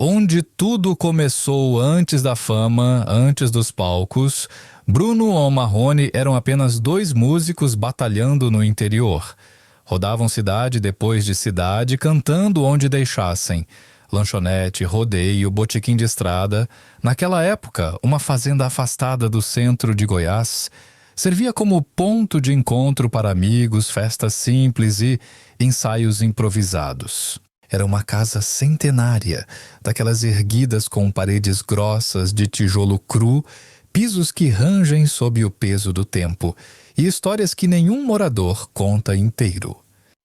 Onde tudo começou antes da fama, antes dos palcos, Bruno ou Marrone eram apenas dois músicos batalhando no interior. Rodavam cidade depois de cidade, cantando onde deixassem. Lanchonete, rodeio, botequim de estrada. Naquela época, uma fazenda afastada do centro de Goiás servia como ponto de encontro para amigos, festas simples e ensaios improvisados. Era uma casa centenária, daquelas erguidas com paredes grossas de tijolo cru, pisos que rangem sob o peso do tempo, e histórias que nenhum morador conta inteiro.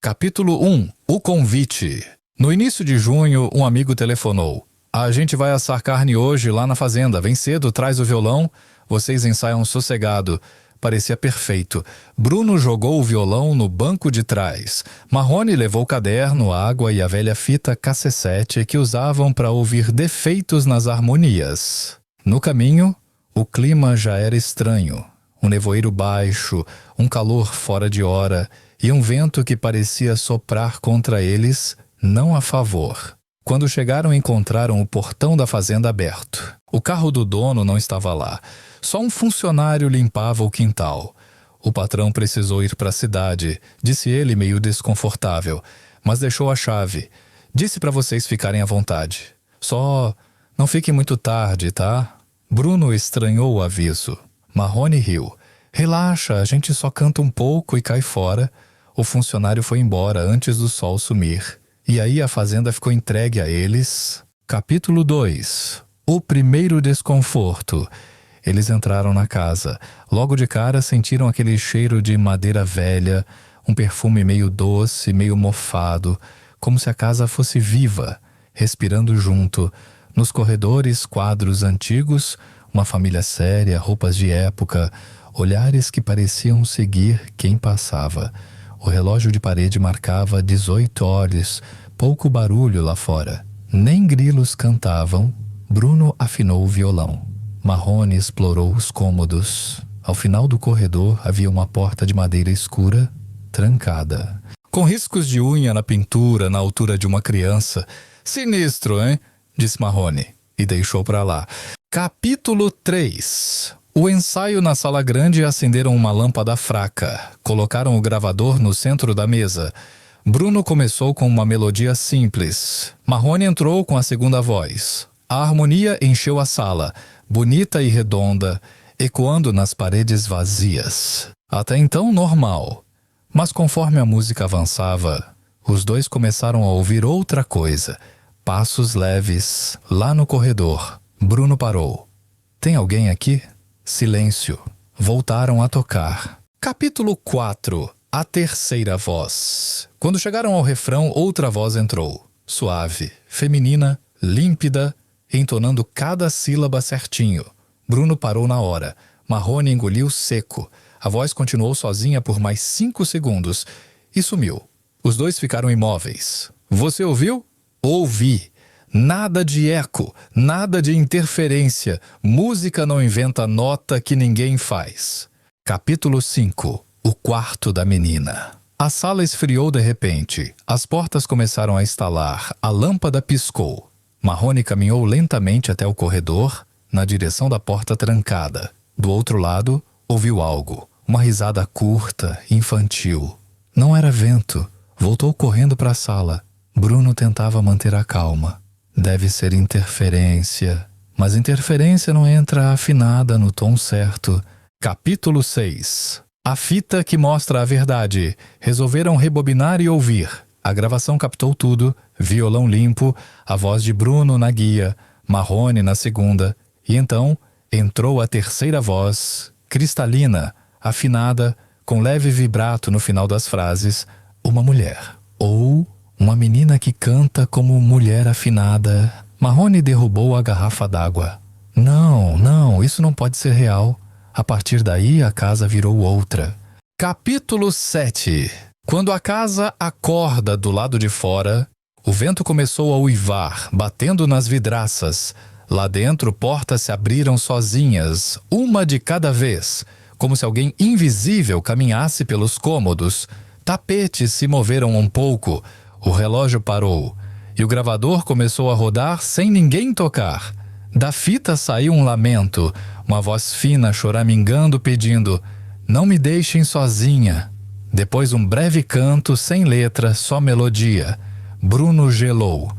Capítulo 1. O convite. No início de junho, um amigo telefonou. A gente vai assar carne hoje lá na fazenda. Vem cedo, traz o violão. Vocês ensaiam sossegado. Parecia perfeito. Bruno jogou o violão no banco de trás. Marrone levou o caderno, água e a velha fita cassete que usavam para ouvir defeitos nas harmonias. No caminho, o clima já era estranho. Um nevoeiro baixo, um calor fora de hora e um vento que parecia soprar contra eles, não a favor. Quando chegaram, encontraram o portão da fazenda aberto. O carro do dono não estava lá. Só um funcionário limpava o quintal. O patrão precisou ir para a cidade, disse ele meio desconfortável, mas deixou a chave. Disse para vocês ficarem à vontade. Só não fiquem muito tarde, tá? Bruno estranhou o aviso. Marrone riu. Relaxa, a gente só canta um pouco e cai fora. O funcionário foi embora antes do sol sumir. E aí a fazenda ficou entregue a eles. Capítulo 2. O primeiro desconforto. Eles entraram na casa. Logo de cara sentiram aquele cheiro de madeira velha, um perfume meio doce, meio mofado, como se a casa fosse viva, respirando junto. Nos corredores, quadros antigos, uma família séria, roupas de época, olhares que pareciam seguir quem passava. O relógio de parede marcava 18 horas, pouco barulho lá fora. Nem grilos cantavam. Bruno afinou o violão. Marrone explorou os cômodos. Ao final do corredor havia uma porta de madeira escura, trancada. Com riscos de unha na pintura, na altura de uma criança. Sinistro, hein? Disse Marrone, e deixou para lá. Capítulo 3. O ensaio na sala grande acenderam uma lâmpada fraca. Colocaram o gravador no centro da mesa. Bruno começou com uma melodia simples. Marrone entrou com a segunda voz. A harmonia encheu a sala, bonita e redonda, ecoando nas paredes vazias. Até então normal. Mas conforme a música avançava, os dois começaram a ouvir outra coisa. Passos leves, lá no corredor. Bruno parou. Tem alguém aqui? Silêncio. Voltaram a tocar. Capítulo 4. A terceira voz. Quando chegaram ao refrão, outra voz entrou. Suave, feminina, límpida, entonando cada sílaba certinho. Bruno parou na hora. Marrone engoliu seco. A voz continuou sozinha por mais 5 segundos e sumiu. Os dois ficaram imóveis. Você ouviu? Ouvi. Nada de eco, nada de interferência. Música não inventa nota que ninguém faz. Capítulo 5. O quarto da menina. A sala esfriou de repente. As portas começaram a estalar. A lâmpada piscou. Marrone caminhou lentamente até o corredor, na direção da porta trancada. Do outro lado, ouviu algo. Uma risada curta, infantil. Não era vento. Voltou correndo para a sala. Bruno tentava manter a calma. Deve ser interferência. Mas interferência não entra afinada no tom certo. Capítulo 6. A fita que mostra a verdade. Resolveram rebobinar e ouvir. A gravação captou tudo. Violão limpo, a voz de Bruno na guia, Marrone na segunda. E então entrou a terceira voz, cristalina, afinada, com leve vibrato no final das frases. Uma mulher. Ou uma menina que canta como mulher afinada. Marrone derrubou a garrafa d'água. Não, isso não pode ser real. A partir daí, a casa virou outra. Capítulo 7. Quando a casa acorda do lado de fora, o vento começou a uivar, batendo nas vidraças. Lá dentro, portas se abriram sozinhas, uma de cada vez, como se alguém invisível caminhasse pelos cômodos. Tapetes se moveram um pouco. O relógio parou. e o gravador começou a rodar sem ninguém tocar. Da fita saiu um lamento, uma voz fina choramingando pedindo: "Não me deixem sozinha." Depois um breve canto sem letra, só melodia. Bruno gelou.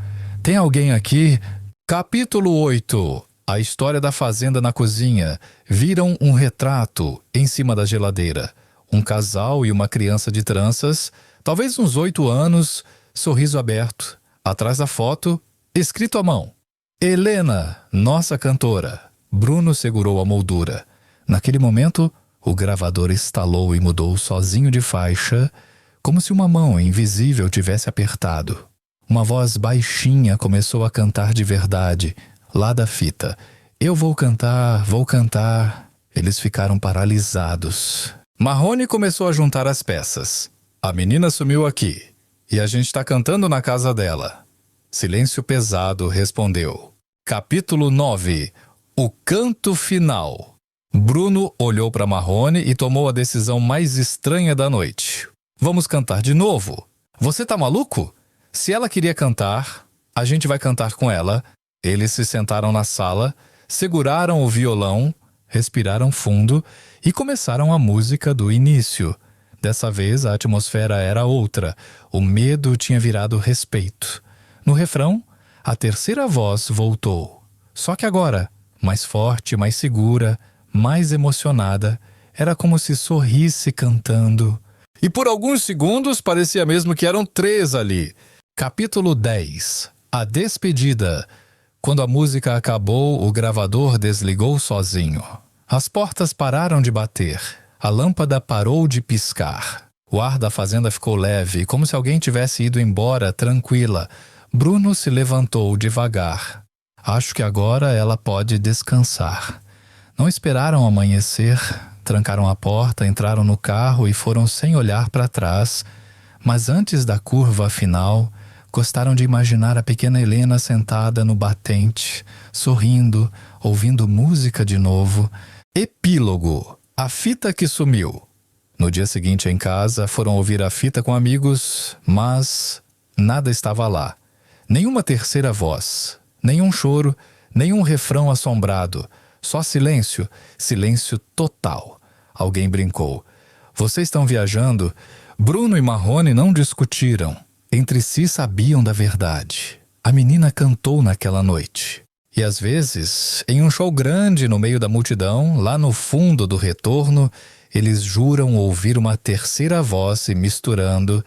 "Tem alguém aqui?" Capítulo 8. A história da fazenda na cozinha. Viram um retrato em cima da geladeira. Um casal e uma criança de tranças, talvez uns 8 anos, sorriso aberto. Atrás da foto, escrito à mão: "Helena, nossa cantora." Bruno segurou a moldura. Naquele momento, o gravador estalou e mudou sozinho de faixa, como se uma mão invisível tivesse apertado. Uma voz baixinha começou a cantar de verdade, lá da fita. "Eu vou cantar, vou cantar." Eles ficaram paralisados. Marrone começou a juntar as peças. "A menina sumiu aqui, e a gente está cantando na casa dela." Silêncio pesado respondeu. Capítulo 9. O canto final. Bruno olhou para Marrone e tomou a decisão mais estranha da noite. "Vamos cantar de novo." "Você tá maluco? Se ela queria cantar, a gente vai cantar com ela." Eles se sentaram na sala, seguraram o violão, respiraram fundo e começaram a música do início. Dessa vez a atmosfera era outra. O medo tinha virado respeito. No refrão, a terceira voz voltou. Só que agora, mais forte, mais segura, mais emocionada, era como se sorrisse cantando. E por alguns segundos parecia mesmo que eram 3 ali. Capítulo 10. A despedida. Quando a música acabou, o gravador desligou sozinho. As portas pararam de bater. A lâmpada parou de piscar. O ar da fazenda ficou leve, como se alguém tivesse ido embora tranquila. Bruno se levantou devagar. Acho que agora ela pode descansar. Não esperaram amanhecer, trancaram a porta, entraram no carro e foram sem olhar para trás. Mas antes da curva final, gostaram de imaginar a pequena Helena sentada no batente, sorrindo, ouvindo música de novo. Epílogo. A fita que sumiu. No dia seguinte em casa, foram ouvir a fita com amigos, mas nada estava lá. Nenhuma terceira voz, nenhum choro, nenhum refrão assombrado. Só silêncio, silêncio total. Alguém brincou. "Vocês estão viajando?" Bruno e Marrone não discutiram. Entre si sabiam da verdade. A menina cantou naquela noite. E às vezes, em um show grande no meio da multidão, lá no fundo do retorno, eles juram ouvir uma terceira voz se misturando,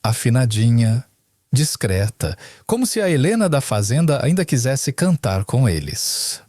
afinadinha, discreta, como se a Helena da fazenda ainda quisesse cantar com eles.